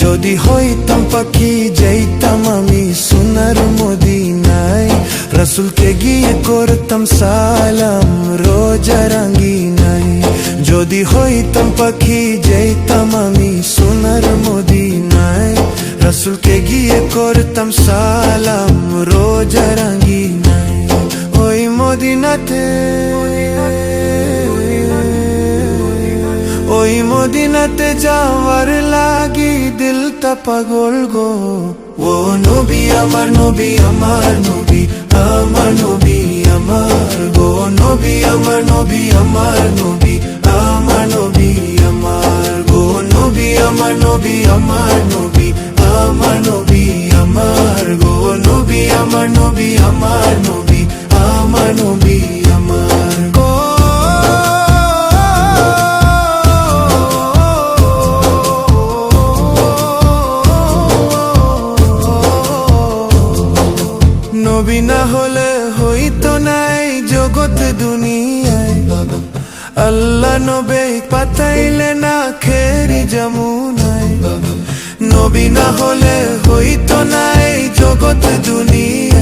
যদি হইতাম পাখি যাইতাম আমি সোনার মদিনায়, রাসূলকে গিয়ে করতাম সালাম রোজা রাঙ্গিনায়। যদি হইতাম পাখি যাইতাম আমি সোনার মদিনায়, রাসূলকে গিয়ে করতাম সালাম রোজা রাঙ্গিনায়। ওই মদিনাতে, ওই মদিনাতে যাওয়ার লাগি দিলটা পাগল গো। ও নবী আমার নবী আমার নবী, আমার নবী আমার গো। নবী আমার নবী আমার নবী, আমার নবী আমার গো। নবী আমার নবী আমার নবী, আমার নবী আমার গো। নবী আমার নবী আমার নবী, আমার নবী আমার গো। নবী না হলে হইতো নাই জগৎ দুনিয়ায়, আল্লাহ নবী পাঠাইলে না খেরি যমুনায়। নবী না হলে হইতো নাই জগৎ দুনিয়ায়,